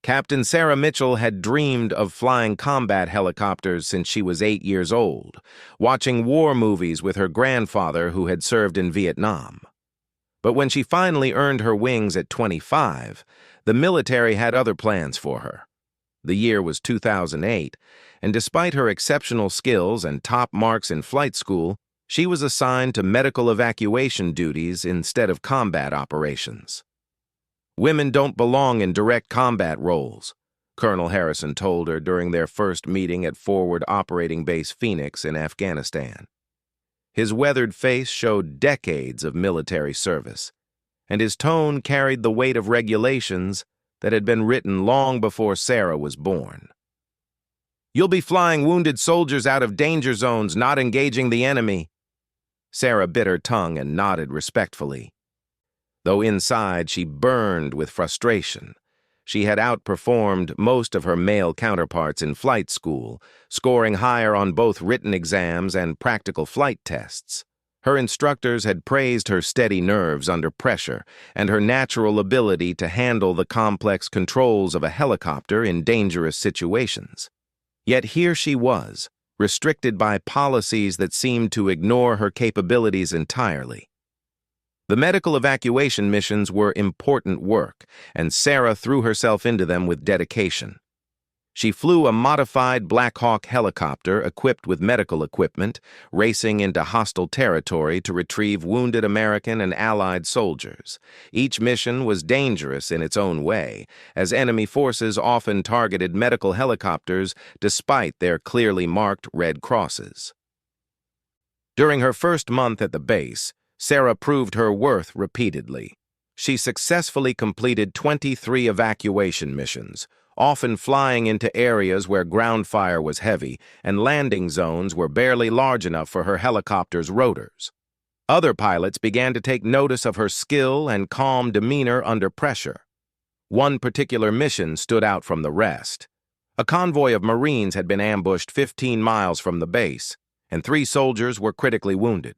Captain Sarah Mitchell had dreamed of flying combat helicopters since she was 8 years old, watching war movies with her grandfather who had served in Vietnam. But when she finally earned her wings at 25, the military had other plans for her. The year was 2008, and despite her exceptional skills and top marks in flight school, she was assigned to medical evacuation duties instead of combat operations. "Women don't belong in direct combat roles," Colonel Harrison told her during their first meeting at Forward Operating Base Phoenix in Afghanistan. His weathered face showed decades of military service, and his tone carried the weight of regulations that had been written long before Sarah was born. "You'll be flying wounded soldiers out of danger zones, not engaging the enemy." Sarah bit her tongue and nodded respectfully. Though inside she burned with frustration. She had outperformed most of her male counterparts in flight school, scoring higher on both written exams and practical flight tests. Her instructors had praised her steady nerves under pressure and her natural ability to handle the complex controls of a helicopter in dangerous situations. Yet here she was, restricted by policies that seemed to ignore her capabilities entirely. The medical evacuation missions were important work, and Sarah threw herself into them with dedication. She flew a modified Black Hawk helicopter equipped with medical equipment, racing into hostile territory to retrieve wounded American and Allied soldiers. Each mission was dangerous in its own way, as enemy forces often targeted medical helicopters despite their clearly marked red crosses. During her first month at the base, Sarah proved her worth repeatedly. She successfully completed 23 evacuation missions, often flying into areas where ground fire was heavy and landing zones were barely large enough for her helicopter's rotors. Other pilots began to take notice of her skill and calm demeanor under pressure. One particular mission stood out from the rest. A convoy of Marines had been ambushed 15 miles from the base, and 3 soldiers were critically wounded.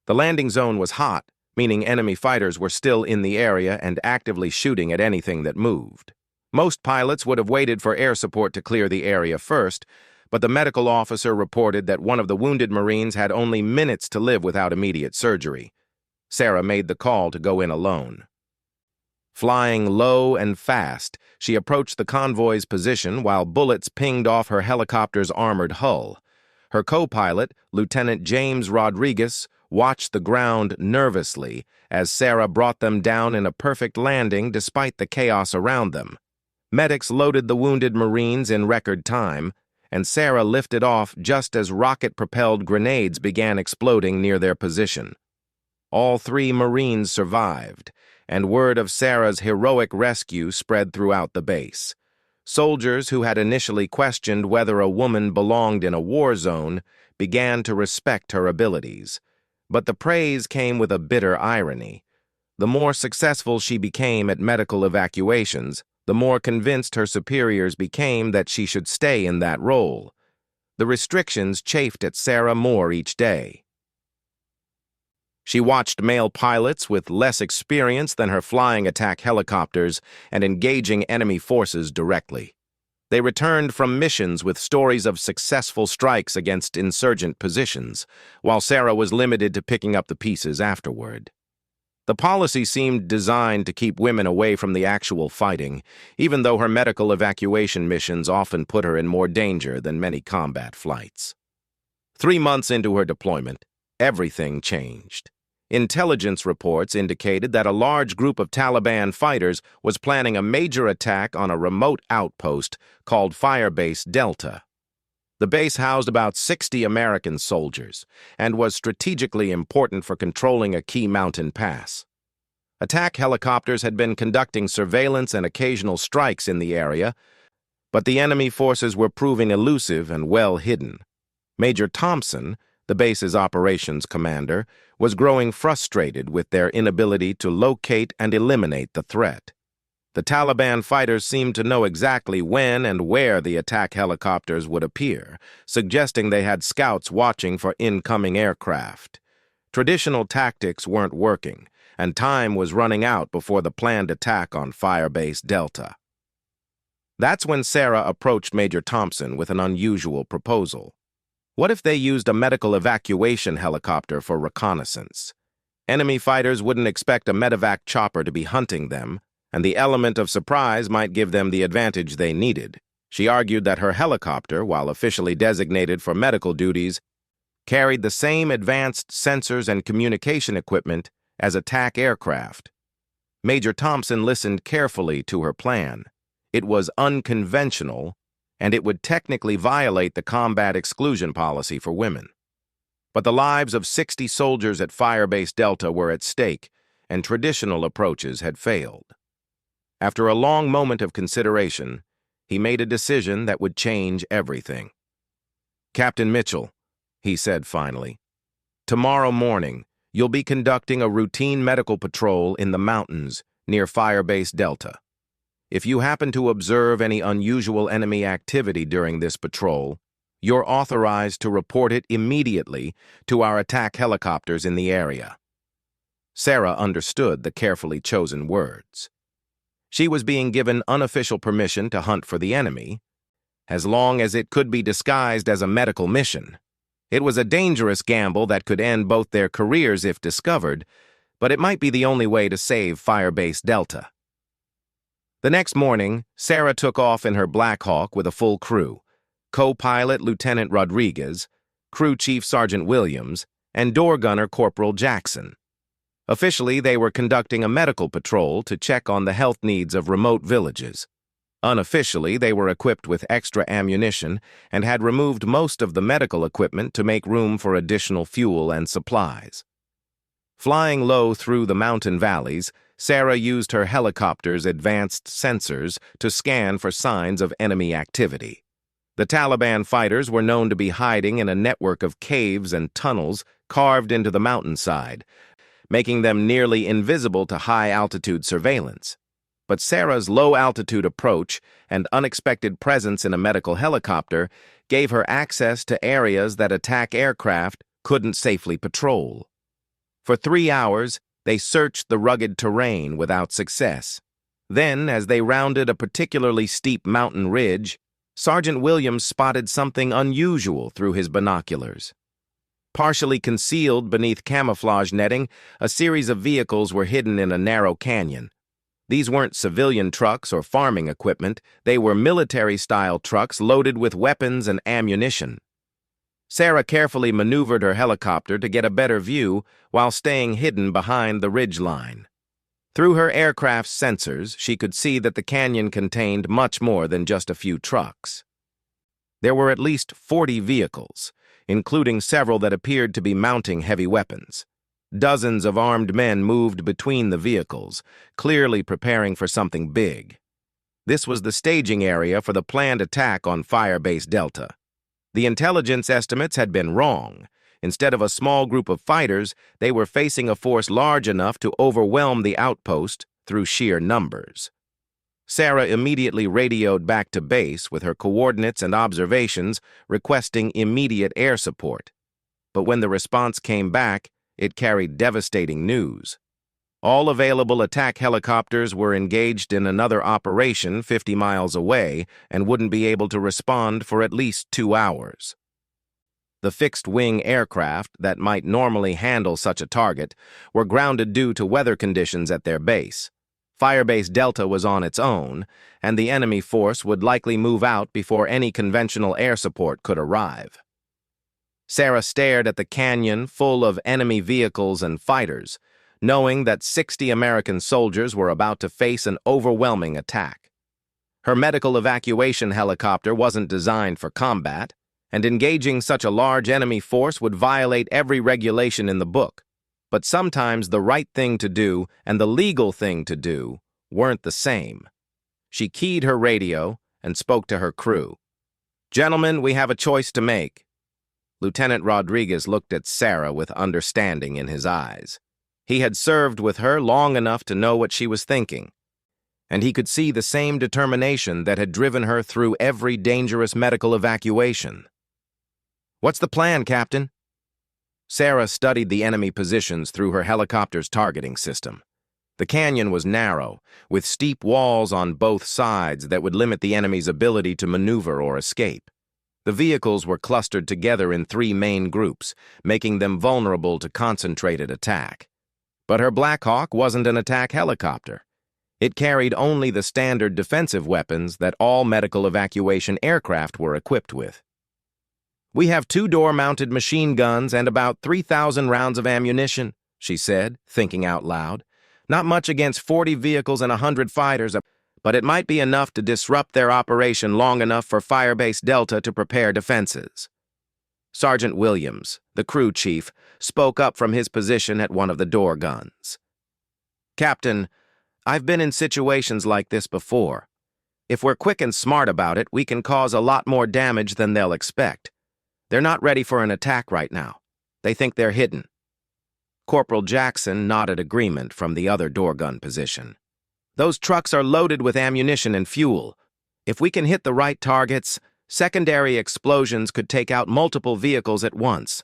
The landing zone was hot, meaning enemy fighters were still in the area and actively shooting at anything that moved. Most pilots would have waited for air support to clear the area first, but the medical officer reported that one of the wounded Marines had only minutes to live without immediate surgery. Sarah made the call to go in alone. Flying low and fast, she approached the convoy's position while bullets pinged off her helicopter's armored hull. Her co-pilot, Lieutenant James Rodriguez, watched the ground nervously as Sarah brought them down in a perfect landing despite the chaos around them. Medics loaded the wounded Marines in record time, and Sarah lifted off just as rocket-propelled grenades began exploding near their position. All 3 Marines survived, and word of Sarah's heroic rescue spread throughout the base. Soldiers who had initially questioned whether a woman belonged in a war zone began to respect her abilities. But the praise came with a bitter irony. The more successful she became at medical evacuations, the more convinced her superiors became that she should stay in that role. The restrictions chafed at Sarah more each day. She watched male pilots with less experience than her flying attack helicopters and engaging enemy forces directly. They returned from missions with stories of successful strikes against insurgent positions, while Sarah was limited to picking up the pieces afterward. The policy seemed designed to keep women away from the actual fighting, even though her medical evacuation missions often put her in more danger than many combat flights. 3 months into her deployment, everything changed. Intelligence reports indicated that a large group of Taliban fighters was planning a major attack on a remote outpost called Firebase Delta. The base housed about 60 American soldiers and was strategically important for controlling a key mountain pass. Attack helicopters had been conducting surveillance and occasional strikes in the area, but the enemy forces were proving elusive and well hidden. Major Thompson, the base's operations commander, was growing frustrated with their inability to locate and eliminate the threat. The Taliban fighters seemed to know exactly when and where the attack helicopters would appear, suggesting they had scouts watching for incoming aircraft. Traditional tactics weren't working, and time was running out before the planned attack on Firebase Delta. That's when Sarah approached Major Thompson with an unusual proposal. What if they used a medical evacuation helicopter for reconnaissance? Enemy fighters wouldn't expect a medevac chopper to be hunting them, and the element of surprise might give them the advantage they needed. She argued that her helicopter, while officially designated for medical duties, carried the same advanced sensors and communication equipment as attack aircraft. Major Thompson listened carefully to her plan. It was unconventional, and it would technically violate the combat exclusion policy for women. But the lives of 60 soldiers at Firebase Delta were at stake, and traditional approaches had failed. After a long moment of consideration, he made a decision that would change everything. "Captain Mitchell," he said finally, "tomorrow morning, you'll be conducting a routine medical patrol in the mountains near Firebase Delta. If you happen to observe any unusual enemy activity during this patrol, you're authorized to report it immediately to our attack helicopters in the area." Sarah understood the carefully chosen words. She was being given unofficial permission to hunt for the enemy, as long as it could be disguised as a medical mission. It was a dangerous gamble that could end both their careers if discovered, but it might be the only way to save Firebase Delta. The next morning, Sarah took off in her Black Hawk with a full crew: co-pilot Lieutenant Rodriguez, crew chief Sergeant Williams, and door gunner Corporal Jackson. Officially, they were conducting a medical patrol to check on the health needs of remote villages. Unofficially, they were equipped with extra ammunition and had removed most of the medical equipment to make room for additional fuel and supplies. Flying low through the mountain valleys, Sarah used her helicopter's advanced sensors to scan for signs of enemy activity. The Taliban fighters were known to be hiding in a network of caves and tunnels carved into the mountainside, making them nearly invisible to high-altitude surveillance. But Sarah's low-altitude approach and unexpected presence in a medical helicopter gave her access to areas that attack aircraft couldn't safely patrol. For 3 hours, they searched the rugged terrain without success. Then, as they rounded a particularly steep mountain ridge, Sergeant Williams spotted something unusual through his binoculars. Partially concealed beneath camouflage netting, a series of vehicles were hidden in a narrow canyon. These weren't civilian trucks or farming equipment, they were military-style trucks loaded with weapons and ammunition. Sarah carefully maneuvered her helicopter to get a better view while staying hidden behind the ridgeline. Through her aircraft's sensors, she could see that the canyon contained much more than just a few trucks. There were at least 40 vehicles, including several that appeared to be mounting heavy weapons. Dozens of armed men moved between the vehicles, clearly preparing for something big. This was the staging area for the planned attack on Firebase Delta. The intelligence estimates had been wrong. Instead of a small group of fighters, they were facing a force large enough to overwhelm the outpost through sheer numbers. Sarah immediately radioed back to base with her coordinates and observations, requesting immediate air support. But when the response came back, it carried devastating news. All available attack helicopters were engaged in another operation 50 miles away and wouldn't be able to respond for at least 2 hours. The fixed-wing aircraft that might normally handle such a target were grounded due to weather conditions at their base. Firebase Delta was on its own, and the enemy force would likely move out before any conventional air support could arrive. Sarah stared at the canyon full of enemy vehicles and fighters, knowing that 60 American soldiers were about to face an overwhelming attack. Her medical evacuation helicopter wasn't designed for combat, and engaging such a large enemy force would violate every regulation in the book. But sometimes the right thing to do and the legal thing to do weren't the same. She keyed her radio and spoke to her crew. "Gentlemen, we have a choice to make." Lieutenant Rodriguez looked at Sarah with understanding in his eyes. He had served with her long enough to know what she was thinking, and he could see the same determination that had driven her through every dangerous medical evacuation. "What's the plan, Captain?" Sarah studied the enemy positions through her helicopter's targeting system. The canyon was narrow, with steep walls on both sides that would limit the enemy's ability to maneuver or escape. The vehicles were clustered together in 3 main groups, making them vulnerable to concentrated attack. But her Black Hawk wasn't an attack helicopter. It carried only the standard defensive weapons that all medical evacuation aircraft were equipped with. "We have 2 door-mounted machine guns and about 3,000 rounds of ammunition," she said, thinking out loud. "Not much against 40 vehicles and 100 fighters, but it might be enough to disrupt their operation long enough for Firebase Delta to prepare defenses." Sergeant Williams, the crew chief, spoke up from his position at one of the door guns. "Captain, I've been in situations like this before. If we're quick and smart about it, we can cause a lot more damage than they'll expect. They're not ready for an attack right now. They think they're hidden." Corporal Jackson nodded agreement from the other door gun position. "Those trucks are loaded with ammunition and fuel. If we can hit the right targets, secondary explosions could take out multiple vehicles at once."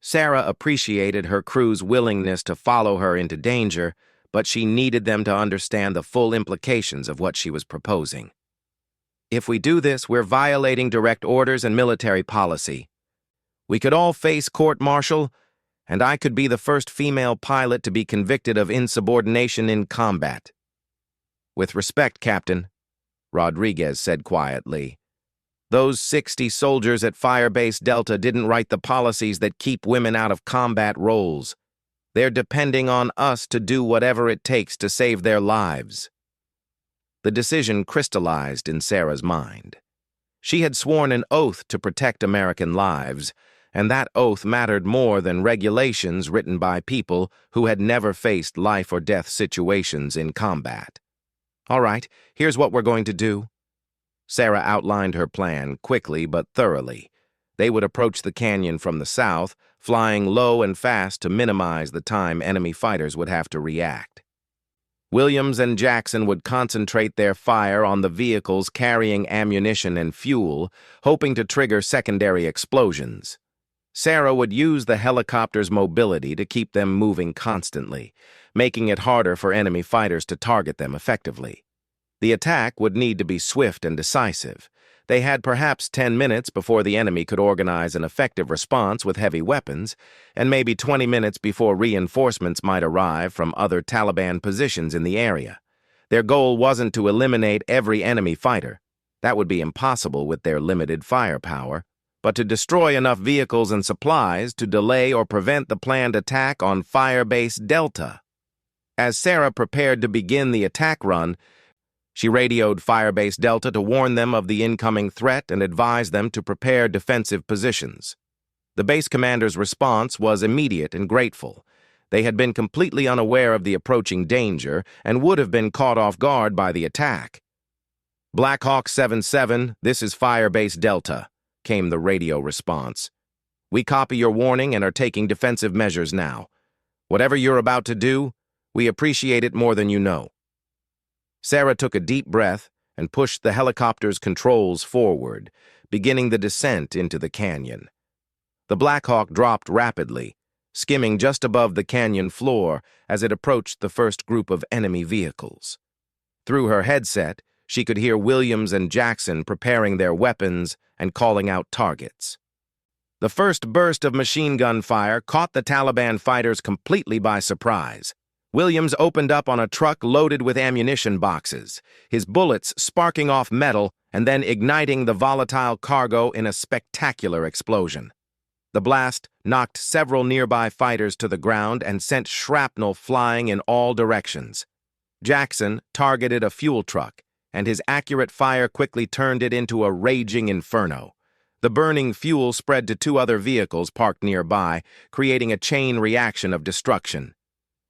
Sarah appreciated her crew's willingness to follow her into danger, but she needed them to understand the full implications of what she was proposing. "If we do this, we're violating direct orders and military policy. We could all face court-martial, and I could be the first female pilot to be convicted of insubordination in combat." "With respect, Captain," Rodriguez said quietly, "those 60 soldiers at Firebase Delta didn't write the policies that keep women out of combat roles. They're depending on us to do whatever it takes to save their lives." The decision crystallized in Sarah's mind. She had sworn an oath to protect American lives, and that oath mattered more than regulations written by people who had never faced life-or-death situations in combat. "All right, here's what we're going to do." Sarah outlined her plan quickly but thoroughly. They would approach the canyon from the south, flying low and fast to minimize the time enemy fighters would have to react. Williams and Jackson would concentrate their fire on the vehicles carrying ammunition and fuel, hoping to trigger secondary explosions. Sarah would use the helicopter's mobility to keep them moving constantly, making it harder for enemy fighters to target them effectively. The attack would need to be swift and decisive. They had perhaps 10 minutes before the enemy could organize an effective response with heavy weapons, and maybe 20 minutes before reinforcements might arrive from other Taliban positions in the area. Their goal wasn't to eliminate every enemy fighter. That would be impossible with their limited firepower, but to destroy enough vehicles and supplies to delay or prevent the planned attack on Firebase Delta. As Sarah prepared to begin the attack run, she radioed Firebase Delta to warn them of the incoming threat and advised them to prepare defensive positions. The base commander's response was immediate and grateful. They had been completely unaware of the approaching danger and would have been caught off guard by the attack. "Black Hawk 7-7, this is Firebase Delta," came the radio response. "We copy your warning and are taking defensive measures now. Whatever you're about to do, we appreciate it more than you know." Sarah took a deep breath and pushed the helicopter's controls forward, beginning the descent into the canyon. The Black Hawk dropped rapidly, skimming just above the canyon floor as it approached the first group of enemy vehicles. Through her headset, she could hear Williams and Jackson preparing their weapons and calling out targets. The first burst of machine gun fire caught the Taliban fighters completely by surprise. Williams opened up on a truck loaded with ammunition boxes, his bullets sparking off metal and then igniting the volatile cargo in a spectacular explosion. The blast knocked several nearby fighters to the ground and sent shrapnel flying in all directions. Jackson targeted a fuel truck, and his accurate fire quickly turned it into a raging inferno. The burning fuel spread to 2 other vehicles parked nearby, creating a chain reaction of destruction.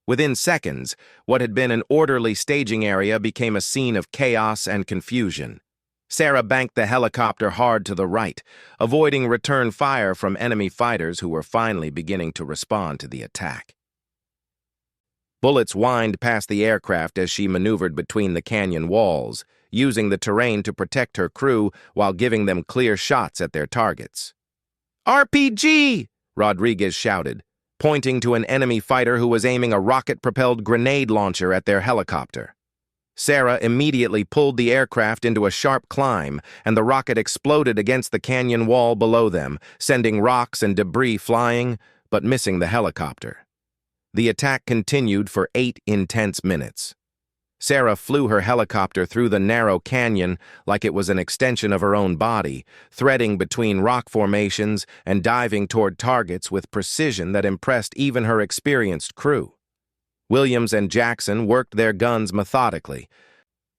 Within seconds, what had been an orderly staging area became a scene of chaos and confusion. Sarah banked the helicopter hard to the right, avoiding return fire from enemy fighters who were finally beginning to respond to the attack. Bullets whined past the aircraft as she maneuvered between the canyon walls, using the terrain to protect her crew while giving them clear shots at their targets. "RPG!" Rodriguez shouted. pointing to an enemy fighter who was aiming a rocket-propelled grenade launcher at their helicopter. Sarah immediately pulled the aircraft into a sharp climb, and the rocket exploded against the canyon wall below them, sending rocks and debris flying, but missing the helicopter. The attack continued for 8 intense minutes. Sarah flew her helicopter through the narrow canyon like it was an extension of her own body, threading between rock formations and diving toward targets with precision that impressed even her experienced crew. Williams and Jackson worked their guns methodically,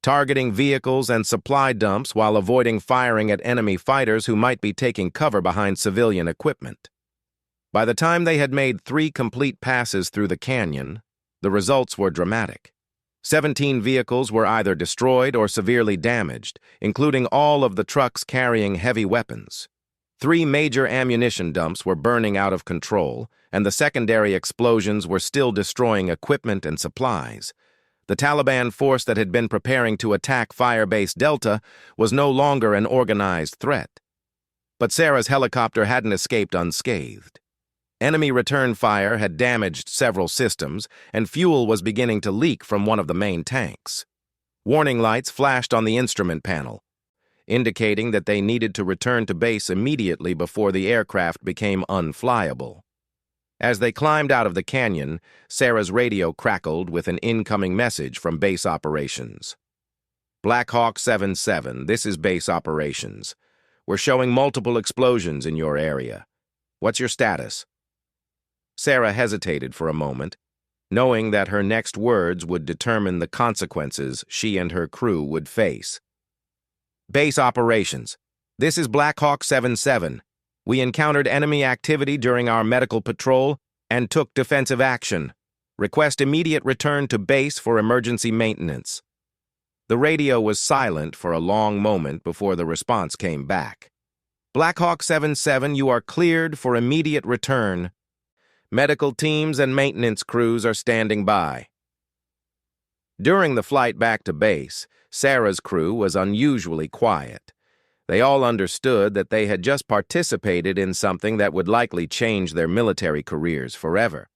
targeting vehicles and supply dumps while avoiding firing at enemy fighters who might be taking cover behind civilian equipment. By the time they had made 3 complete passes through the canyon, the results were dramatic. 17 vehicles were either destroyed or severely damaged, including all of the trucks carrying heavy weapons. 3 major ammunition dumps were burning out of control, and the secondary explosions were still destroying equipment and supplies. The Taliban force that had been preparing to attack Firebase Delta was no longer an organized threat. But Sarah's helicopter hadn't escaped unscathed. Enemy return fire had damaged several systems, and fuel was beginning to leak from one of the main tanks. Warning lights flashed on the instrument panel, indicating that they needed to return to base immediately before the aircraft became unflyable. As they climbed out of the canyon, Sarah's radio crackled with an incoming message from base operations. Black Hawk 7-7, this is base operations. We're showing multiple explosions in your area. What's your status? Sarah hesitated for a moment, knowing that her next words would determine the consequences she and her crew would face. Base operations. This is Black Hawk 7-7. We encountered enemy activity during our medical patrol and took defensive action. Request immediate return to base for emergency maintenance. The radio was silent for a long moment before the response came back. Black Hawk 7-7, you are cleared for immediate return. Medical teams and maintenance crews are standing by. During the flight back to base, Sarah's crew was unusually quiet. They all understood that they had just participated in something that would likely change their military careers forever.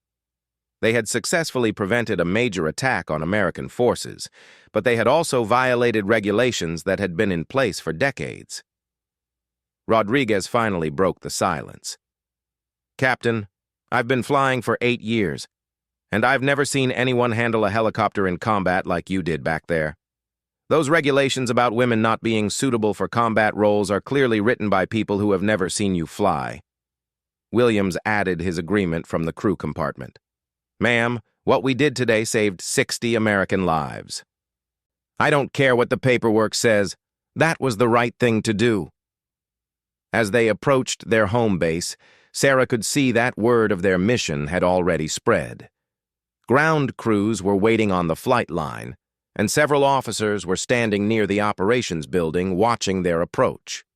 They had successfully prevented a major attack on American forces, but they had also violated regulations that had been in place for decades. Rodriguez finally broke the silence. Captain, I've been flying for 8 years, and I've never seen anyone handle a helicopter in combat like you did back there. Those regulations about women not being suitable for combat roles are clearly written by people who have never seen you fly. Williams added his agreement from the crew compartment. Ma'am, what we did today saved 60 American lives. I don't care what the paperwork says. That was the right thing to do. As they approached their home base, Sarah could see that word of their mission had already spread. Ground crews were waiting on the flight line, and several officers were standing near the operations building watching their approach.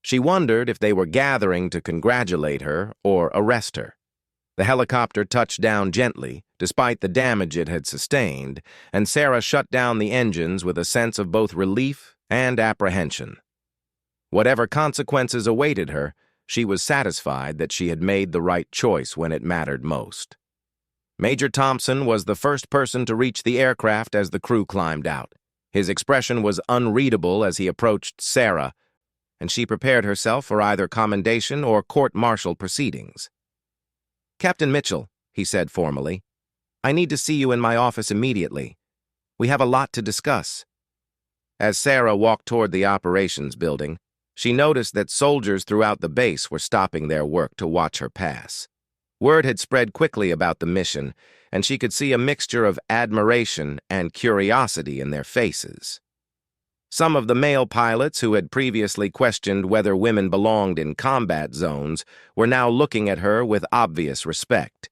She wondered if they were gathering to congratulate her or arrest her. The helicopter touched down gently, despite the damage it had sustained, and Sarah shut down the engines with a sense of both relief and apprehension. Whatever consequences awaited her, she was satisfied that she had made the right choice when it mattered most. Major Thompson was the first person to reach the aircraft as the crew climbed out. His expression was unreadable as he approached Sarah, and she prepared herself for either commendation or court-martial proceedings. Captain Mitchell, he said formally, I need to see you in my office immediately. We have a lot to discuss. As Sarah walked toward the operations building, she noticed that soldiers throughout the base were stopping their work to watch her pass. Word had spread quickly about the mission, and she could see a mixture of admiration and curiosity in their faces. Some of the male pilots who had previously questioned whether women belonged in combat zones were now looking at her with obvious respect.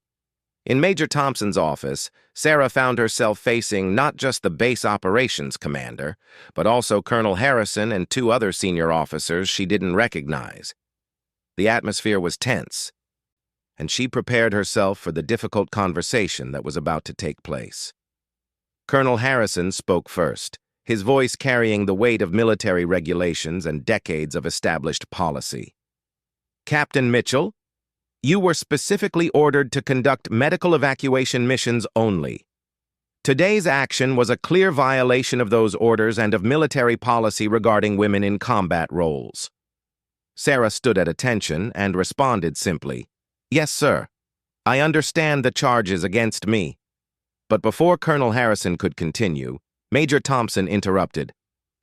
In Major Thompson's office, Sarah found herself facing not just the base operations commander, but also Colonel Harrison and 2 other senior officers she didn't recognize. The atmosphere was tense, and she prepared herself for the difficult conversation that was about to take place. Colonel Harrison spoke first, his voice carrying the weight of military regulations and decades of established policy. Captain Mitchell? You were specifically ordered to conduct medical evacuation missions only. Today's action was a clear violation of those orders and of military policy regarding women in combat roles. Sarah stood at attention and responded simply, "Yes, sir. I understand the charges against me." But before Colonel Harrison could continue, Major Thompson interrupted.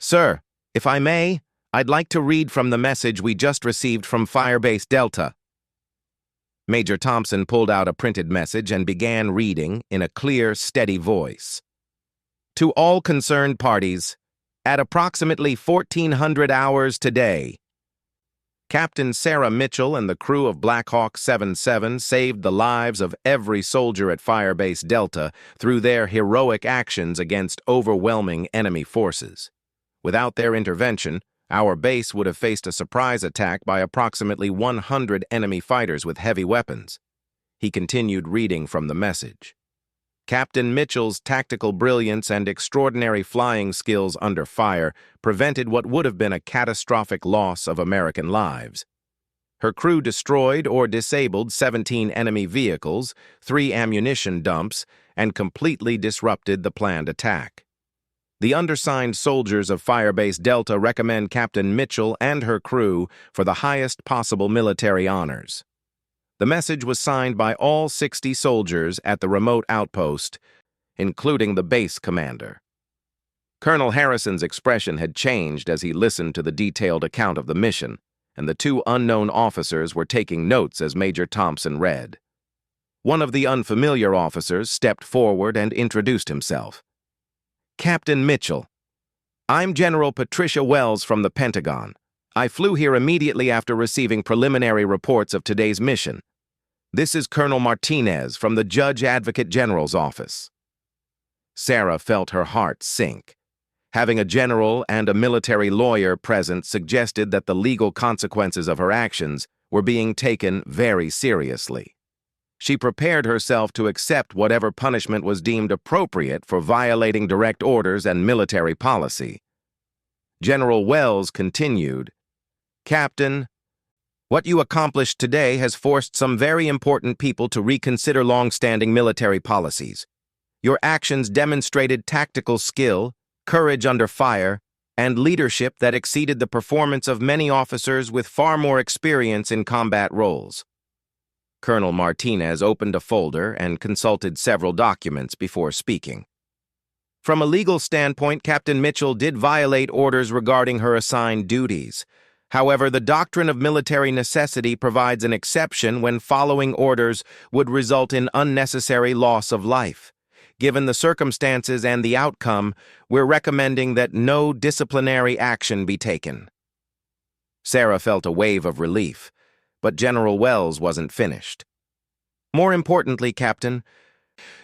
"Sir, if I may, I'd like to read from the message we just received from Firebase Delta." Major Thompson pulled out a printed message and began reading in a clear, steady voice. "To all concerned parties, at approximately 1400 hours today, Captain Sarah Mitchell and the crew of Black Hawk 77 saved the lives of every soldier at Firebase Delta through their heroic actions against overwhelming enemy forces. Without their intervention, our base would have faced a surprise attack by approximately 100 enemy fighters with heavy weapons." He continued reading from the message. "Captain Mitchell's tactical brilliance and extraordinary flying skills under fire prevented what would have been a catastrophic loss of American lives. Her crew destroyed or disabled 17 enemy vehicles, 3 ammunition dumps, and completely disrupted the planned attack. The undersigned soldiers of Firebase Delta recommend Captain Mitchell and her crew for the highest possible military honors." The message was signed by all 60 soldiers at the remote outpost, including the base commander. Colonel Harrison's expression had changed as he listened to the detailed account of the mission, and the 2 unknown officers were taking notes as Major Thompson read. One of the unfamiliar officers stepped forward and introduced himself. "Captain Mitchell, I'm General Patricia Wells from the Pentagon. I flew here immediately after receiving preliminary reports of today's mission. This is Colonel Martinez from the Judge Advocate General's office." Sarah felt her heart sink. Having a general and a military lawyer present suggested that the legal consequences of her actions were being taken very seriously. She prepared herself to accept whatever punishment was deemed appropriate for violating direct orders and military policy. General Wells continued, "Captain, what you accomplished today has forced some very important people to reconsider long-standing military policies. Your actions demonstrated tactical skill, courage under fire, and leadership that exceeded the performance of many officers with far more experience in combat roles." Colonel Martinez opened a folder and consulted several documents before speaking. "From a legal standpoint, Captain Mitchell did violate orders regarding her assigned duties. However, the doctrine of military necessity provides an exception when following orders would result in unnecessary loss of life. Given the circumstances and the outcome, we're recommending that no disciplinary action be taken." Sarah felt a wave of relief, but General Wells wasn't finished. "More importantly, Captain,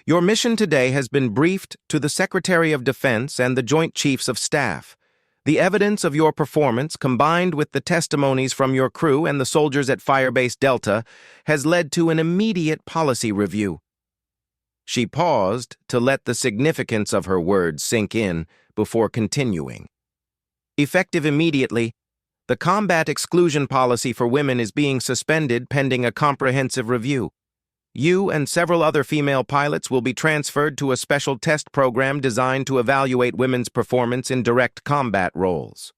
your mission today has been briefed to the Secretary of Defense and the Joint Chiefs of Staff. The evidence of your performance, combined with the testimonies from your crew and the soldiers at Firebase Delta, has led to an immediate policy review." She paused to let the significance of her words sink in before continuing. "Effective immediately, the combat exclusion policy for women is being suspended pending a comprehensive review. You and several other female pilots will be transferred to a special test program designed to evaluate women's performance in direct combat roles."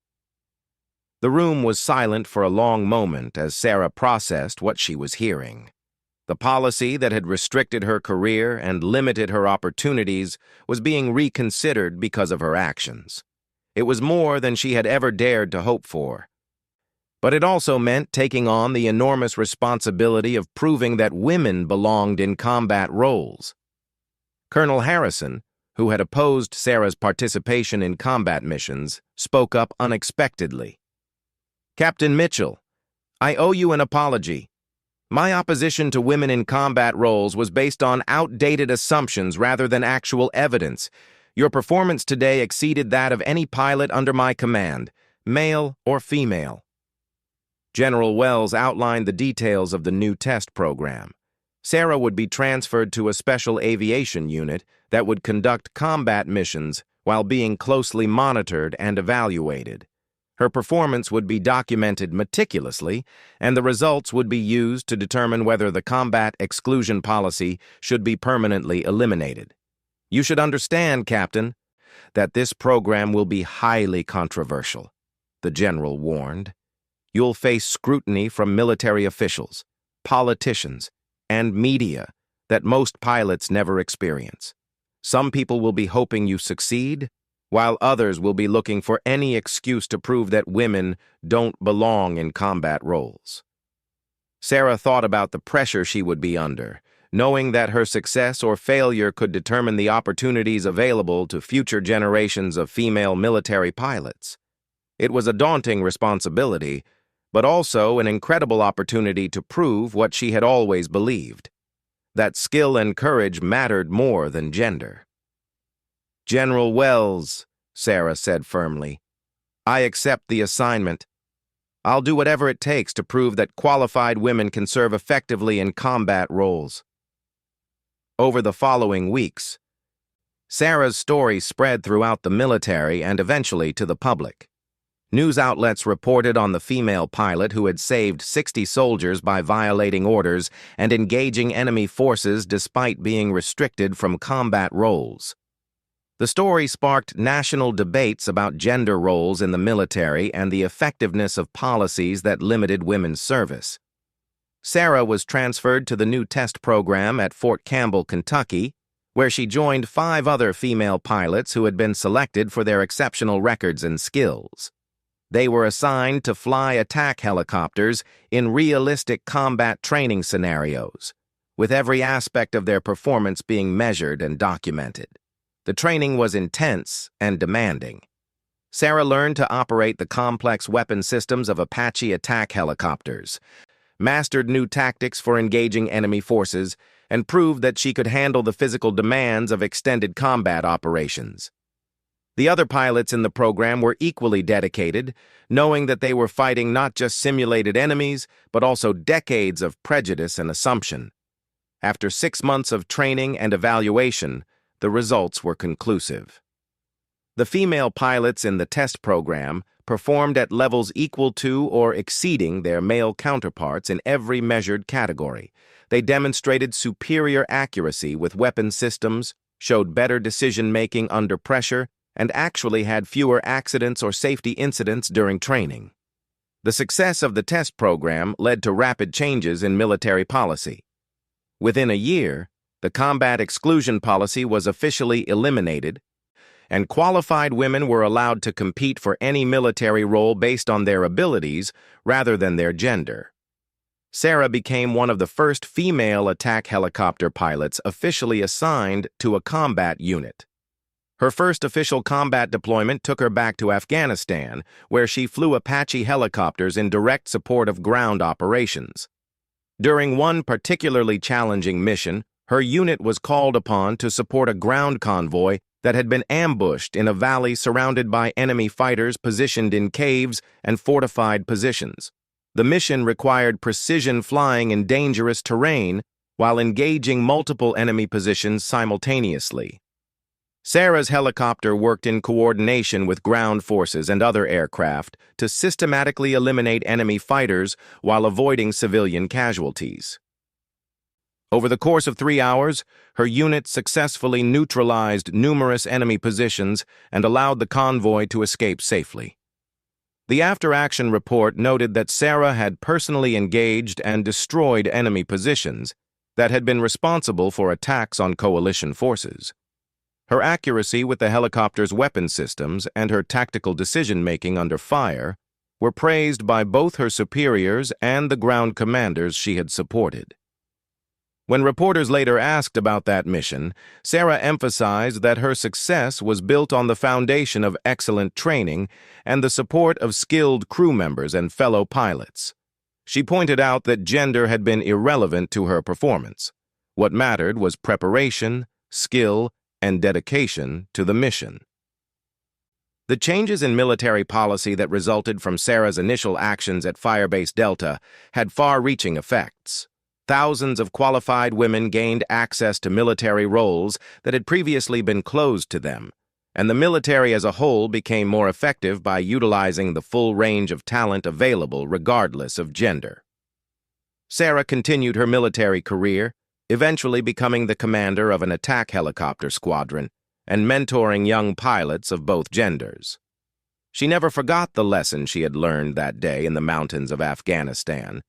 The room was silent for a long moment as Sarah processed what she was hearing. The policy that had restricted her career and limited her opportunities was being reconsidered because of her actions. It was more than she had ever dared to hope for. But it also meant taking on the enormous responsibility of proving that women belonged in combat roles. Colonel Harrison, who had opposed Sarah's participation in combat missions, spoke up unexpectedly. "Captain Mitchell, I owe you an apology. My opposition to women in combat roles was based on outdated assumptions rather than actual evidence. Your performance today exceeded that of any pilot under my command, male or female." General Wells outlined the details of the new test program. Sarah would be transferred to a special aviation unit that would conduct combat missions while being closely monitored and evaluated. Her performance would be documented meticulously, and the results would be used to determine whether the combat exclusion policy should be permanently eliminated. You should understand, Captain, that this program will be highly controversial, the general warned. You'll face scrutiny from military officials, politicians, and media that most pilots never experience. Some people will be hoping you succeed, while others will be looking for any excuse to prove that women don't belong in combat roles. Sarah thought about the pressure she would be under, knowing that her success or failure could determine the opportunities available to future generations of female military pilots. It was a daunting responsibility, but also an incredible opportunity to prove what she had always believed, that skill and courage mattered more than gender. "General Wells," Sarah said firmly, "I accept the assignment. I'll do whatever it takes to prove that qualified women can serve effectively in combat roles." Over the following weeks, Sarah's story spread throughout the military and eventually to the public. News outlets reported on the female pilot who had saved 60 soldiers by violating orders and engaging enemy forces despite being restricted from combat roles. The story sparked national debates about gender roles in the military and the effectiveness of policies that limited women's service. Sarah was transferred to the new test program at Fort Campbell, Kentucky, where she joined 5 other female pilots who had been selected for their exceptional records and skills. They were assigned to fly attack helicopters in realistic combat training scenarios, with every aspect of their performance being measured and documented. The training was intense and demanding. Sarah learned to operate the complex weapon systems of Apache attack helicopters, mastered new tactics for engaging enemy forces, and proved that she could handle the physical demands of extended combat operations. The other pilots in the program were equally dedicated, knowing that they were fighting not just simulated enemies, but also decades of prejudice and assumption. After 6 months of training and evaluation, the results were conclusive. The female pilots in the test program performed at levels equal to or exceeding their male counterparts in every measured category. They demonstrated superior accuracy with weapon systems, showed better decision-making under pressure, and actually had fewer accidents or safety incidents during training. The success of the test program led to rapid changes in military policy. Within a year, the combat exclusion policy was officially eliminated, and qualified women were allowed to compete for any military role based on their abilities rather than their gender. Sarah became one of the first female attack helicopter pilots officially assigned to a combat unit. Her first official combat deployment took her back to Afghanistan, where she flew Apache helicopters in direct support of ground operations. During one particularly challenging mission, her unit was called upon to support a ground convoy that had been ambushed in a valley surrounded by enemy fighters positioned in caves and fortified positions. The mission required precision flying in dangerous terrain while engaging multiple enemy positions simultaneously. Sarah's helicopter worked in coordination with ground forces and other aircraft to systematically eliminate enemy fighters while avoiding civilian casualties. Over the course of 3 hours, her unit successfully neutralized numerous enemy positions and allowed the convoy to escape safely. The after-action report noted that Sarah had personally engaged and destroyed enemy positions that had been responsible for attacks on coalition forces. Her accuracy with the helicopter's weapon systems and her tactical decision-making under fire were praised by both her superiors and the ground commanders she had supported. When reporters later asked about that mission, Sarah emphasized that her success was built on the foundation of excellent training and the support of skilled crew members and fellow pilots. She pointed out that gender had been irrelevant to her performance. What mattered was preparation, skill, and dedication to the mission. The changes in military policy that resulted from Sarah's initial actions at Firebase Delta had far-reaching effects. Thousands of qualified women gained access to military roles that had previously been closed to them, and the military as a whole became more effective by utilizing the full range of talent available regardless of gender. Sarah continued her military career, eventually becoming the commander of an attack helicopter squadron and mentoring young pilots of both genders. She never forgot the lesson she had learned that day in the mountains of Afghanistan,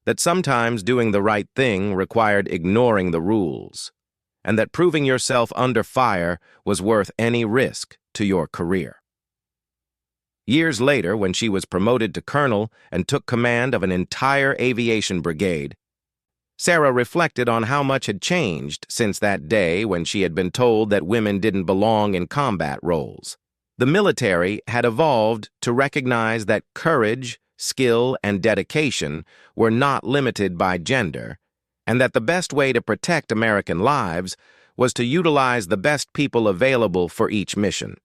that sometimes doing the right thing required ignoring the rules, and that proving yourself under fire was worth any risk to your career. Years later, when she was promoted to colonel and took command of an entire aviation brigade, Sarah reflected on how much had changed since that day when she had been told that women didn't belong in combat roles. The military had evolved to recognize that courage, skill, and dedication were not limited by gender, and that the best way to protect American lives was to utilize the best people available for each mission.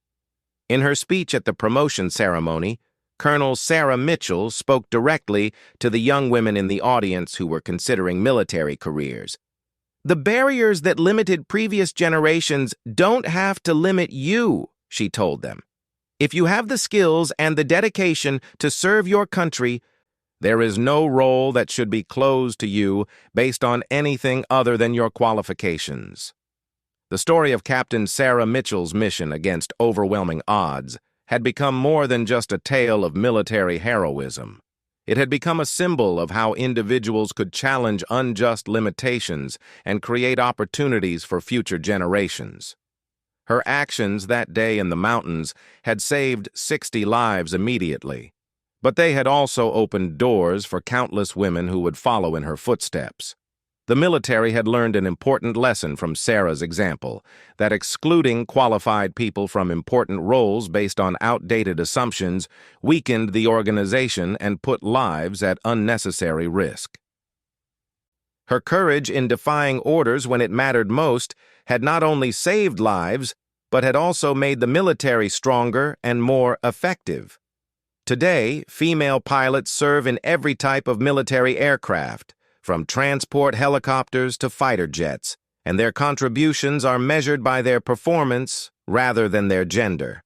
In her speech at the promotion ceremony, Colonel Sarah Mitchell spoke directly to the young women in the audience who were considering military careers. "The barriers that limited previous generations don't have to limit you," she told them. "If you have the skills and the dedication to serve your country, there is no role that should be closed to you based on anything other than your qualifications." The story of Captain Sarah Mitchell's mission against overwhelming odds had become more than just a tale of military heroism. It had become a symbol of how individuals could challenge unjust limitations and create opportunities for future generations. Her actions that day in the mountains had saved 60 lives immediately, but they had also opened doors for countless women who would follow in her footsteps. The military had learned an important lesson from Sarah's example, that excluding qualified people from important roles based on outdated assumptions weakened the organization and put lives at unnecessary risk. Her courage in defying orders when it mattered most had not only saved lives, but had also made the military stronger and more effective. Today, female pilots serve in every type of military aircraft, from transport helicopters to fighter jets, and their contributions are measured by their performance rather than their gender.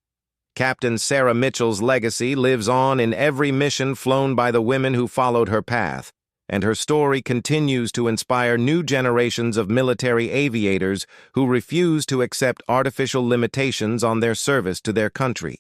Captain Sarah Mitchell's legacy lives on in every mission flown by the women who followed her path, and her story continues to inspire new generations of military aviators who refuse to accept artificial limitations on their service to their country.